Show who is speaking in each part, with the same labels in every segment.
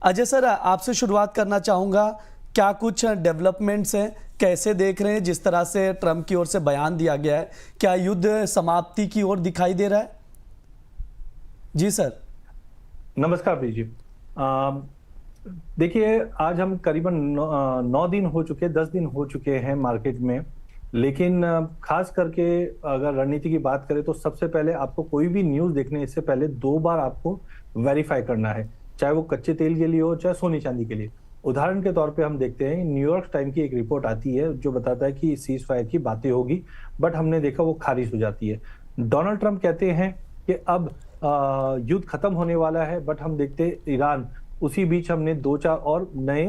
Speaker 1: Ajay sir, आपसे शुरुआत करना चाहूँगा, क्या कुछ डेवलपमेंट्स हैं, कैसे देख रहे हैं जिस तरह से ट्रंप की ओर से बयान दिया गया है, क्या युद्ध समाप्ति की ओर दिखाई दे रहा है? जी सर।
Speaker 2: नमस्कार प्रीत जी। देखिए, आज हम करीबन 9 दिन हो चुके, 10 दिन हो चुके हैं मार्केट में। लेकिन खास करके अगर रणनीति की बात करें तो सबसे पहले आपको कोई भी न्यूज़ देखने इससे पहले 2 बार आपको वेरीफाई करना है, चाहे वो कच्चे तेल के लिए हो, चाहे सोने चांदी के लिए। उदाहरण के तौर पे हम देखते हैं, न्यूयॉर्क टाइम की एक रिपोर्ट आती है जो बताता है कि सीज फायर की बातें होगी, बट हमने देखा वो खारिज हो जाती है। डोनाल्ड ट्रंप कहते हैं कि अब युद्ध खत्म होने वाला है, बट हम देखते हैं ईरान, उसी बीच हमने 2-4 और नए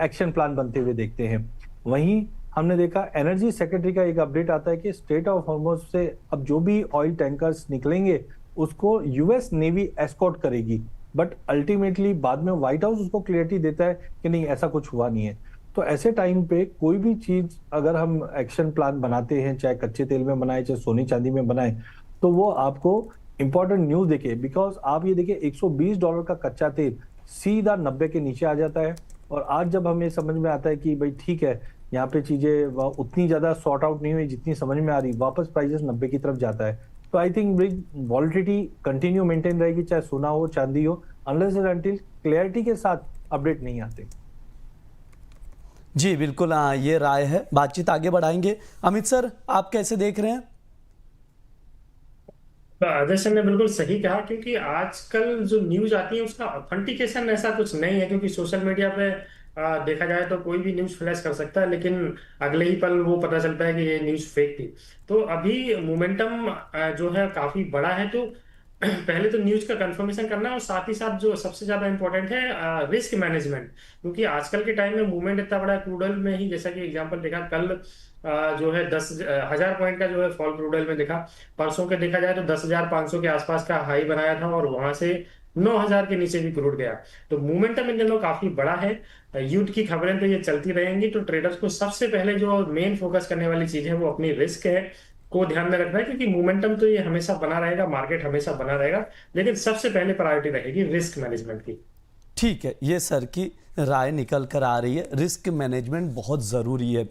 Speaker 2: एक्शन प्लान बनते हुए देखते हैं। वहीं हमने देखा एनर्जी सेक्रेटरी का एक अपडेट आता है कि स्ट्रेट ऑफ हॉर्मुज से अब जो भी ऑयल टैंकर्स निकलेंगे उसको यूएस नेवी एस्कॉर्ट करेगी, बट अल्टीमेटली बाद में व्हाइट हाउस उसको क्लियरिटी देता है कि नहीं, ऐसा कुछ हुआ नहीं है। तो ऐसे टाइम पे कोई भी चीज अगर हम एक्शन प्लान बनाते हैं, चाहे कच्चे तेल में बनाए चाहे सोनी चांदी में बनाए, तो वो आपको इंपॉर्टेंट न्यूज देखिए। बिकॉज आप ये देखिए, $120 का कच्चा तेल सीधा 90 के नीचे आ जाता है। और आज जब हमें समझ में आता है कि भाई ठीक है, यहाँ पे चीजें उतनी ज्यादा सॉर्ट आउट नहीं हुई जितनी समझ में आ रही, वापस प्राइसेस 90 की तरफ जाता है। तो I think volatility continue maintain रहेगी, चाहे सोना हो चांदी हो, अनलेस एंड अनटिल क्लैरिटी के साथ अपडेट नहीं आते।
Speaker 1: जी बिल्कुल, ये राय है। बातचीत आगे बढ़ाएंगे। अमित सर, आप कैसे देख रहे हैं?
Speaker 3: अजय सर ने बिल्कुल सही कहा, क्योंकि आजकल जो न्यूज आती है उसका ऑथेंटिकेशन ऐसा कुछ नहीं है। क्योंकि सोशल मीडिया पे देखा जाए तो कोई भी न्यूज फ्लैश कर सकता है, लेकिन अगले ही पल वो पता चलता है कि ये न्यूज फेक थी। तो अभी मोमेंटम जो है काफी बड़ा है। तो पहले तो न्यूज का कंफर्मेशन करना, और साथ ही साथ जो सबसे ज्यादा इंपॉर्टेंट है रिस्क मैनेजमेंट। क्योंकि आजकल के टाइम में मूवमेंट इतना बड़ा है क्रूड ऑयल में ही, जैसा कि एग्जांपल देखा कल जो है 10,000 पॉइंट का जो है फॉल क्रूड ऑयल में देखा। परसों के देखा जाए तो 10,500 के आसपास का हाई बनाया था, और वहां से 9,000 के नीचे भी क्रूड गया। तो मोमेंटम इन दिनों काफी बड़ा है। युद्ध की खबरें तो ये चलती रहेंगी। तो ट्रेडर्स को सबसे पहले जो मेन फोकस करने वाली चीज है वो अपनी रिस्क है को ध्यान में रखना है। क्योंकि मोमेंटम तो ये हमेशा बना रहेगा, मार्केट हमेशा बना रहेगा, लेकिन सबसे पहले प्रायोरिटी रहेगी रिस्क मैनेजमेंट की।
Speaker 1: ठीक है, ये सर की राय निकल कर आ रही है, रिस्क मैनेजमेंट बहुत ज़रूरी है।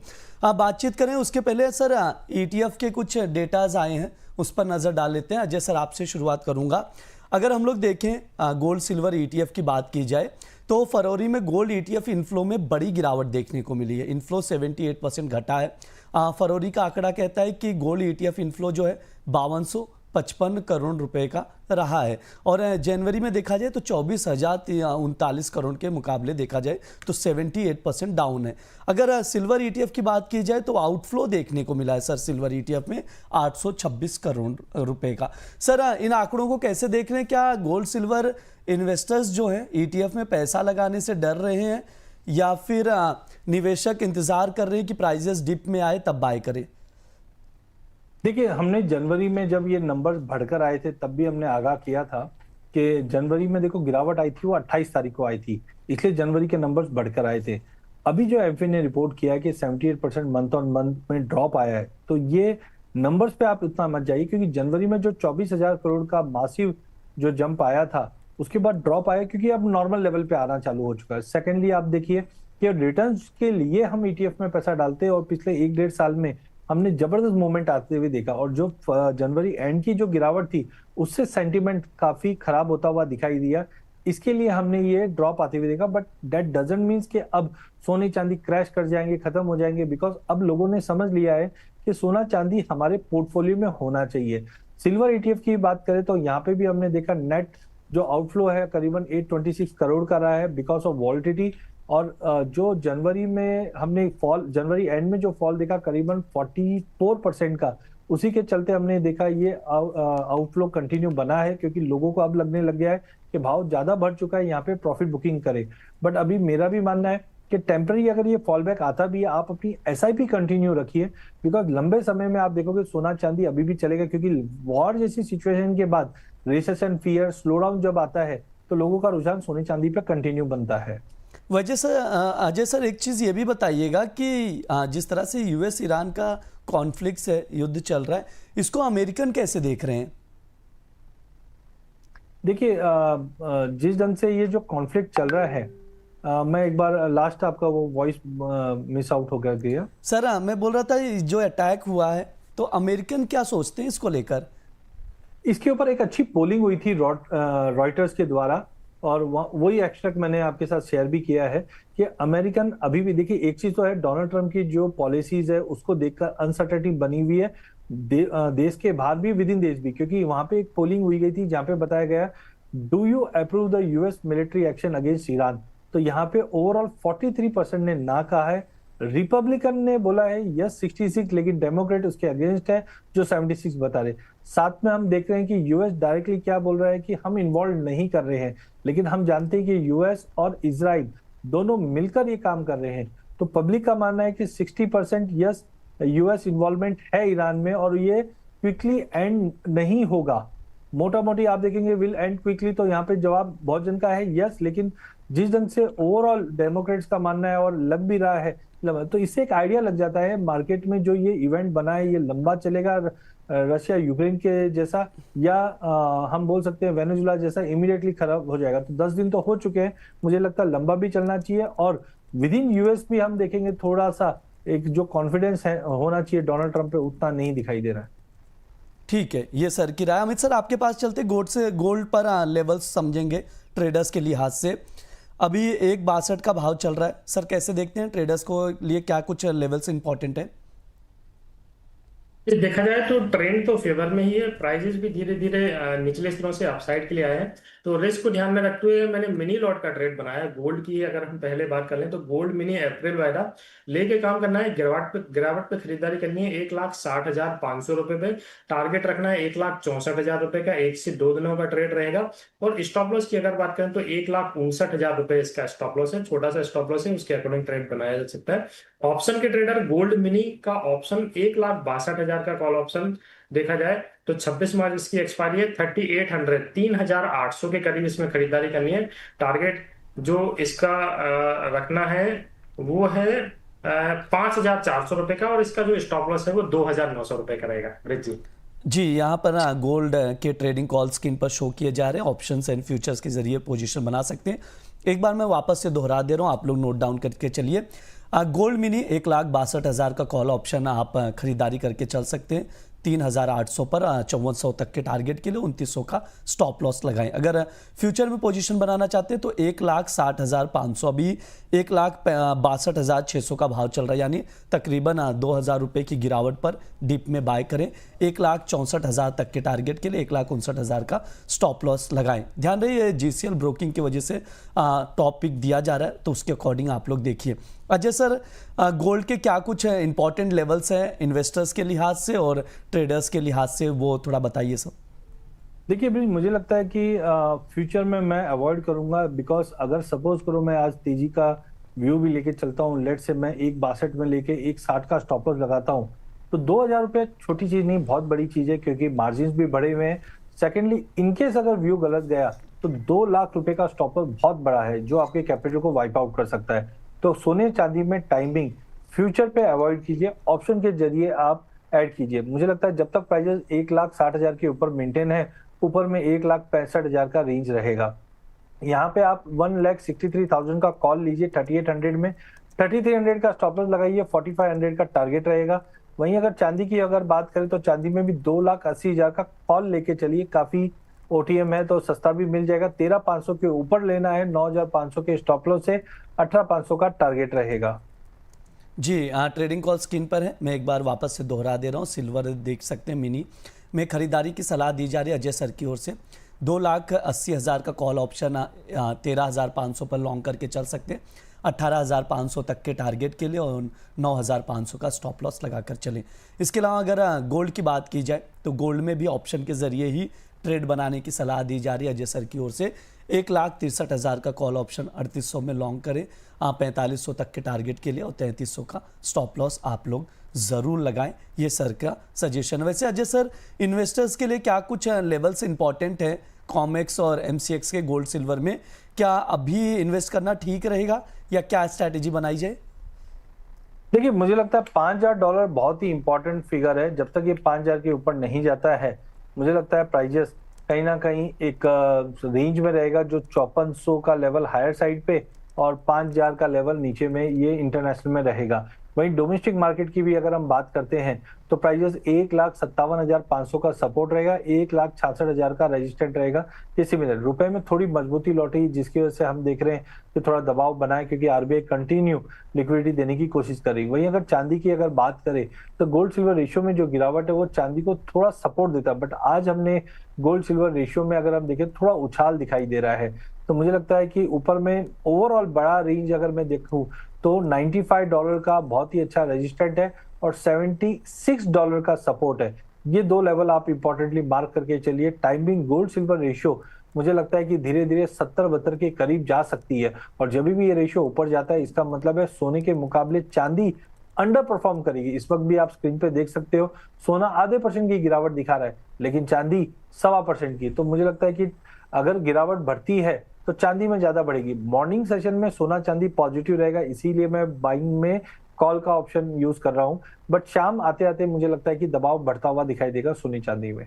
Speaker 1: बातचीत करें उसके पहले सर, ईटीएफ के कुछ डेटाज आए हैं, उस पर नज़र डाल लेते हैं। अजय सर, आपसे शुरुआत करूंगा। अगर हम लोग देखें गोल्ड सिल्वर ईटीएफ की बात की जाए तो फरवरी में गोल्ड ईटीएफ इनफ्लो में बड़ी गिरावट देखने को मिली है। इनफ्लो 78% घटा है। फरवरी का आंकड़ा कहता है कि गोल्ड ईटीएफ इनफ्लो जो है 5255 करोड़ रुपए का रहा है। और जनवरी में देखा जाए तो 24,039 करोड़ के मुकाबले देखा जाए तो 78% डाउन है। अगर सिल्वर ईटीएफ की बात की जाए तो आउटफ्लो देखने को मिला है सर सिल्वर ईटीएफ में 826 करोड़ रुपए का। सर, इन आंकड़ों को कैसे देख रहे हैं? क्या गोल्ड सिल्वर इन्वेस्टर्स जो हैं ईटीएफ में पैसा लगाने से डर रहे हैं, या फिर निवेशक इंतजार कर रहे हैं कि प्राइजेस डिप में आए तब बाय करें?
Speaker 2: देखिए, हमने जनवरी में जब ये नंबर बढ़कर आए थे तब भी हमने आगाह किया था कि जनवरी में देखो गिरावट आई थी, वो 28 तारीख को आई थी, इसलिए जनवरी के नंबर्स बढ़कर आए थे। अभी जो एफए ने रिपोर्ट किया है कि 78% मंथ ऑन मंथ में ड्रॉप आया है, तो ये नंबर्स पे आप इतना मत जाइए, क्योंकि जनवरी में जो 24,000 करोड़ का मासिव जो जंप आया था उसके बाद ड्रॉप आया, क्योंकि अब नॉर्मल लेवल पे आना चालू हो चुका है। सेकेंडली, आप देखिए कि रिटर्न्स के लिए हम ईटीएफ में पैसा डालते हैं, और पिछले 1-1.5 साल में हमने जबरदस्त मूवमेंट आते हुए देखा। और जो जनवरी एंड की जो गिरावट थी उससे सेंटीमेंट काफी खराब होता हुआ दिखाई दिया, इसके लिए हमने ये ड्रॉप आते हुए देखा। बट दैट डजंट मीन्स कि अब सोने चांदी क्रैश कर जाएंगे, खत्म हो जाएंगे, बिकॉज अब लोगों ने समझ लिया है कि सोना चांदी हमारे पोर्टफोलियो में होना चाहिए। सिल्वर ईटीएफ की बात करें तो यहाँ पे भी हमने देखा नेट जो आउटफ्लो है करीबन 826 करोड़ का रहा है, बिकॉज ऑफ वॉलिटिलिटी। और जो जनवरी में हमने फॉल, जनवरी एंड में जो फॉल देखा करीबन 44% का, उसी के चलते हमने देखा ये आउटफ्लो कंटिन्यू बना है, क्योंकि लोगों को अब लगने लग गया है कि भाव ज्यादा बढ़ चुका है, यहाँ पे प्रॉफिट बुकिंग करे। बट अभी मेरा भी मानना है कि टेम्पररी अगर ये फॉल बैक आता भी है, आप अपनी एसआईपी कंटिन्यू रखिए, बिकॉज लंबे समय में आप देखोगे सोना चांदी अभी भी चलेगा। क्योंकि वॉर जैसी सिचुएशन के बाद रिसेशन फियर, स्लो डाउन जब आता है तो लोगों का रुझान सोने चांदी पे कंटिन्यू बनता है।
Speaker 1: वजह से अजय सर, एक चीज़ ये भी बताइएगा कि जिस तरह से यूएस ईरान का कॉन्फ्लिक्ट है, युद्ध चल रहा है, इसको अमेरिकन कैसे देख रहे हैं?
Speaker 2: देखिए जिस ढंग से ये जो कॉन्फ्लिक्ट चल रहा है, मैं एक बार लास्ट आपका वो वॉइस मिस आउट हो गया।
Speaker 1: सर मैं बोल रहा था ये जो अटैक हुआ है तो अमेरिकन क्या सोचते हैं इसको लेकर?
Speaker 2: इसके ऊपर एक अच्छी पोलिंग हुई थी रॉयटर्स के द्वारा, और वही एक्सट्रैक्ट मैंने आपके साथ शेयर भी किया है कि अमेरिकन अभी भी, देखिए एक चीज तो है, डोनाल्ड ट्रंप की जो पॉलिसीज है उसको देखकर अनसर्टेनिटी बनी हुई है देश के बाहर भी, विद इन देश भी, क्योंकि वहां पे एक पोलिंग हुई गई थी जहां पे बताया गया, do you approve the US military action against Iran. तो यहाँ पे ओवरऑल 43% ने ना कहा है, रिपब्लिकन ने बोला है यस 66, लेकिन डेमोक्रेट उसके अगेंस्ट है जो 76 बता रहे। साथ में हम देख रहे हैं कि यूएस डायरेक्टली क्या बोल रहा है कि हम इन्वॉल्व नहीं कर रहे हैं, लेकिन हम जानते हैं कि यूएस और इजराइल दोनों मिलकर ये काम कर रहे हैं। तो पब्लिक का मानना है कि 60% यस यूएस इन्वॉल्वमेंट है ईरान में, और ये क्विकली एंड नहीं होगा। मोटा मोटी आप देखेंगे विल एंड क्विकली, तो यहाँ पे जवाब बहुत जन का है यस, लेकिन जिस ढंग से ओवरऑल डेमोक्रेट्स का मानना है और लग भी रहा है, तो इससे एक आइडिया लग जाता है मार्केट में जो ये इवेंट बना है ये लंबा चलेगा, रशिया यूक्रेन के जैसा, या हम बोल सकते हैं वेनेजुला जैसा इमीडिएटली खराब हो जाएगा। तो 10 दिन तो हो चुके हैं, मुझे लगता है लंबा भी चलना चाहिए, और विद इन यूएस भी हम देखेंगे थोड़ा सा एक जो कॉन्फिडेंस है होना चाहिए डोनाल्ड ट्रंप पे, उतना नहीं दिखाई दे रहा है।
Speaker 1: ठीक है, ये सर की राय। अमित सर आपके पास चलते गोल्ड पर लेवल्स समझेंगे ट्रेडर्स के लिहाज से। अभी 1.62 का भाव चल रहा है सर, कैसे देखते हैं ट्रेडर्स को लिए क्या कुछ लेवल्स इंपॉर्टेंट है?
Speaker 3: ये देखा जाए तो ट्रेंड तो फेवर में ही है, प्राइजेस भी धीरे धीरे निचले स्तरों से अपसाइड के लिए आए हैं। तो रिस्क को ध्यान में रखते हुए मैंने मिनी लॉट का ट्रेड बनाया है गोल्ड की। अगर हम पहले बात कर लें तो गोल्ड मिनी अप्रैल वायदा लेके काम करना है, गिरावट पे खरीदारी करनी है 1,60,500 रुपए पे। टारगेट रखना है 1,64,000 रुपए का, 1 से 2 दिनों का ट्रेड रहेगा। और स्टॉप लॉस की अगर बात करें तो 1,59,000 रुपए इसका स्टॉप लॉस है, छोटा सा स्टॉप लॉस है, उसके अकॉर्डिंग ट्रेड बनाया जा सकता है। ऑप्शन के ट्रेडर गोल्ड मिनी का ऑप्शन 1,62,000 का कॉल ऑप्शन देखा जाए तो 26 मार्च इसकी एक्सपायरी है। 3800 3,800 के करीब इसमें खरीदारी करनी है। टारगेट जो इसका रखना है वो है 5,400 रुपए का, और इसका जो स्टॉप लॉस है वो 2,900 रुपए का रहेगा। जी
Speaker 1: जी, यहाँ पर गोल्ड के ट्रेडिंग कॉल स्क्रीन पर शो किए जा रहे हैं, ऑप्शंस एंड फ्यूचर्स के जरिए पोजीशन बना सकते हैं। एक बार मैं वापस से दोहरा दे रहा हूँ, आप लोग नोट डाउन करके चलिए। गोल्ड मिनी 1,62,000 का कॉल ऑप्शन आप खरीदारी करके चल सकते हैं। 3,800 पर 5,400 तक के टारगेट के लिए 2,900 का स्टॉप लॉस लगाएं। अगर फ्यूचर में पोजीशन बनाना चाहते हैं तो 1,60,500, अभी 1,62,600 का भाव चल रहा है, यानी तकरीबन 2,000 रुपये की गिरावट पर डिप में बाय करें। 1,64,000 तक के टारगेट के लिए 1,59,000 का स्टॉप लॉस लगाएं। ध्यान रहे जीसीएल ब्रोकिंग की वजह से टॉप पिक दिया जा रहा है, तो उसके अकॉर्डिंग आप लोग देखिए। अजय सर, गोल्ड के क्या कुछ इंपॉर्टेंट लेवल्स हैं इन्वेस्टर्स के लिहाज से और ट्रेडर्स के लिहाज से, वो थोड़ा बताइए सर।
Speaker 2: देखिए भाई, मुझे लगता है कि फ्यूचर में मैं अवॉइड करूंगा, बिकॉज अगर सपोज करो मैं आज तेजी का व्यू भी लेके चलता हूँ, लेट से मैं 1,62 में लेके 1,60 का स्टॉप लॉस लगाता हूँ, तो 2,000 रुपये छोटी चीज नहीं, बहुत बड़ी चीज है, क्योंकि मार्जिन भी बढ़े हुए हैं। सेकेंडली, इनकेस अगर व्यू गलत गया तो 2 लाख रुपए का स्टॉप लॉस बहुत बड़ा है, जो आपके कैपिटल को वाइप आउट कर सकता है। तो सोने चांदी में टाइमिंग फ्यूचर पे अवॉइड कीजिए, ऑप्शन के जरिए आप ऐड कीजिए। मुझे लगता है जब तक प्राइजेस 1,60,000 के ऊपर मेंटेन है, ऊपर में 1,65,000 का रेंज रहेगा। यहाँ पे आप 1,63,000 का कॉल लीजिए 3800 में, 3300 का स्टॉप लॉस लगाइए, 4500 का टारगेट रहेगा। वहीं अगर चांदी की अगर बात करें तो चांदी में भी 2,80,000 का कॉल लेके चलिए, काफी ओटीएम है तो सस्ता भी मिल जाएगा। 13,500 के ऊपर लेना है, 9,500 के स्टॉप लॉस से 18,500 का टारगेट रहेगा।
Speaker 1: जी, ट्रेडिंग कॉल स्क्रीन पर है, मैं एक बार वापस से दोहरा दे रहा हूँ। सिल्वर देख सकते हैं मिनी में खरीदारी की सलाह दी जा रही है अजय सर की ओर से। 2,80,000 का कॉल ऑप्शन 13,500 पर लॉन्ग करके चल सकते हैं। 18,500 तक के टारगेट के लिए और 9,500 का स्टॉप लॉस लगाकर चलें। इसके अलावा अगर गोल्ड की बात की जाए तो गोल्ड में भी ऑप्शन के जरिए ही ट्रेड बनाने की सलाह दी जा रही है अजय सर की ओर से। 1,63,000 का कॉल ऑप्शन 3,800 में लॉन्ग करें, 4,500 तक के टारगेट के लिए, और 3,300 का स्टॉप लॉस आप लोग ज़रूर लगाएं। ये सर का सजेशन। वैसे अजय सर, इन्वेस्टर्स के लिए क्या कुछ लेवल्स इंपॉर्टेंट है कॉमेक्स और एमसीएक्स के गोल्ड सिल्वर में? क्या अभी इन्वेस्ट करना ठीक रहेगा या क्या स्ट्रैटेजी बनाई जाए?
Speaker 2: देखिए, मुझे लगता है $5,000 बहुत ही इंपॉर्टेंट फिगर है। जब तक ये 5,000 के ऊपर नहीं जाता है, मुझे लगता है प्राइजेस कहीं ना कहीं एक रेंज में रहेगा जो 5400 का लेवल हायर साइड पे और 5000 का लेवल नीचे में ये इंटरनेशनल में रहेगा। वहीं डोमेस्टिक मार्केट की भी अगर हम बात करते हैं तो प्राइजेस 1,57,500 का सपोर्ट रहेगा, 1,66,000 का रेजिस्टेंट रहेगा। ये सिमिलर रुपए में थोड़ी मजबूती लौटी जिसकी वजह से हम देख रहे हैं कि थोड़ा दबाव बनाए क्योंकि आरबीआई कंटिन्यू लिक्विडिटी देने की कोशिश कर रही है। वहीं अगर चांदी की अगर बात करें तो गोल्ड सिल्वर रेशियो में जो गिरावट है वो चांदी को थोड़ा सपोर्ट देता है, बट आज हमने गोल्ड सिल्वर रेशियो में अगर हम देखें थोड़ा उछाल दिखाई दे रहा है। तो मुझे लगता है कि ऊपर में ओवरऑल बड़ा रेंज अगर मैं देखूं तो $95 का बहुत ही अच्छा रेजिस्टेंट है और $76 का सपोर्ट है। ये दो लेवल आप इंपॉर्टेंटली मार्क करके चलिए। टाइमिंग गोल्ड सिल्वर रेशियो मुझे लगता है कि धीरे धीरे 70-72 के करीब जा सकती है और जब भी ये रेशियो ऊपर जाता है इसका मतलब है सोने के मुकाबले चांदी अंडर परफॉर्म करेगी। इस वक्त भी आप स्क्रीन पे देख सकते हो सोना आधे % की गिरावट दिखा रहा है लेकिन चांदी 1.25% की। तो मुझे लगता है कि अगर गिरावट बढ़ती है तो चांदी में ज्यादा बढ़ेगी। मॉर्निंग सेशन में सोना चांदी पॉजिटिव रहेगा, इसीलिए मैं बाइंग में कॉल का ऑप्शन यूज कर रहा हूं, बट शाम आते आते मुझे लगता है कि दबाव बढ़ता हुआ दिखाई देगा सोने चांदी में।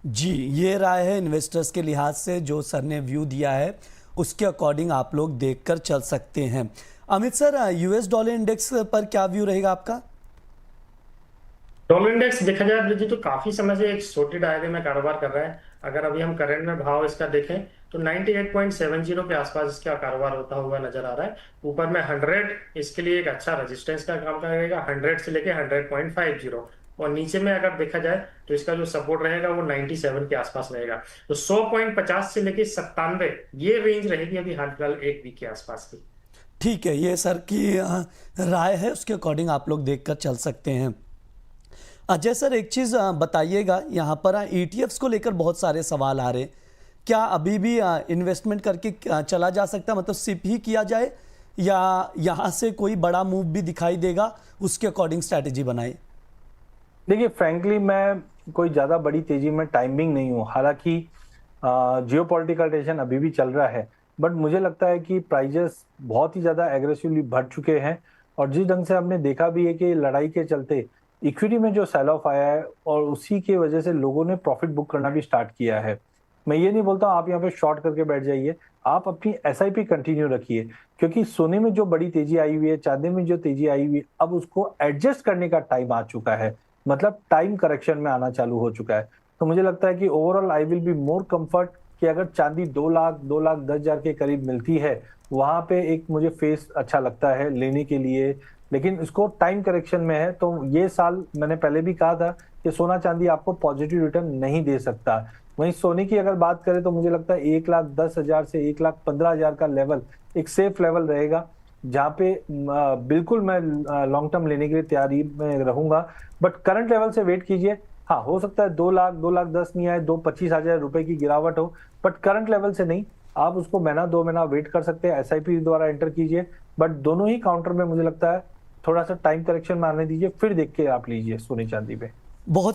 Speaker 1: जी, ये राय है इन्वेस्टर्स के लिहाज से जो सर ने व्यू दिया है उसके अकॉर्डिंग आप लोग देखकर चल सकते हैं। Amit sir, US dollar index पर क्या व्यू रहेगा आपका?
Speaker 3: डॉलर इंडेक्स देखा जाए ब्रिजी तो काफी समय से एक छोटे दायरे में कारोबार कर रहा है। अगर अभी हम करंट में भाव इसका देखें तो 98.70 के आसपास इसका कारोबार होता हुआ नजर आ रहा है। ऊपर में 100 इसके लिए एक अच्छा रेजिस्टेंस का काम करेगा, 100 से लेके 100.50, और नीचे में अगर देखा जाए तो इसका जो सपोर्ट रहेगा वो 97 के आसपास रहेगा। तो 100.50 से लेके 97 ये रेंज रहेगी अभी हाल फिलहाल एक वीक के आसपास की।
Speaker 1: ठीक है, ये सर की राय है, उसके अकॉर्डिंग आप लोग देखकर चल सकते हैं। अजय सर, एक चीज़ बताइएगा, यहाँ पर ETFs को लेकर बहुत सारे सवाल आ रहे हैं। क्या अभी भी इन्वेस्टमेंट करके चला जा सकता है, मतलब सिप ही किया जाए या यहाँ से कोई बड़ा मूव भी दिखाई देगा उसके अकॉर्डिंग स्ट्रैटेजी बनाए?
Speaker 2: देखिए फ्रैंकली मैं कोई ज्यादा बड़ी तेजी में टाइमिंग नहीं हूँ। हालांकि जियोपॉलिटिकल टेंशन अभी भी चल रहा है, बट मुझे लगता है कि प्राइजेस बहुत ही ज्यादा एग्रेसिवली बढ़ चुके हैं और जिस ढंग से हमने देखा भी है कि लड़ाई के चलते इक्विटी में जो सेल ऑफ आया है और उसी की वजह से लोगों ने प्रॉफिट बुक करना भी स्टार्ट किया है। मैं ये नहीं बोलता हूँ आप यहाँ पे शॉर्ट करके बैठ जाइए, आप अपनी SIP कंटिन्यू रखिए क्योंकि सोने में जो बड़ी तेजी आई हुई है, चांदी में जो तेजी आई हुई है, अब उसको एडजस्ट करने का टाइम आ चुका है, मतलब टाइम करेक्शन में आना चालू हो चुका है। तो मुझे लगता है कि overall I will be more comfort कि अगर चांदी 2,10,000 के करीब मिलती है वहां पे एक मुझे फेस अच्छा लगता है लेने के लिए, लेकिन इसको टाइम करेक्शन में है। तो ये साल मैंने पहले भी कहा था कि सोना चांदी आपको पॉजिटिव रिटर्न नहीं दे सकता। वहीं सोने की अगर बात करें तो मुझे लगता है 1,10,000 से 1,15,000 का लेवल एक सेफ लेवल रहेगा जहाँ पे बिल्कुल मैं लॉन्ग टर्म लेने के लिए तैयारी में रहूंगा। बट करंट लेवल से वेट कीजिए, हाँ हो सकता है 2 लाख 2,10,000 नहीं आए, 2,25,000 रुपए की गिरावट हो, बट करंट लेवल से नहीं। आप उसको महीना 2 महीना वेट कर सकते हैं, SIP द्वारा एंटर कीजिए, बट दोनों ही काउंटर में मुझे लगता है थोड़ा सा टाइम करेक्शन में आने दीजिए, फिर देख के आप लीजिए सोने चांदी पे।
Speaker 1: बहुत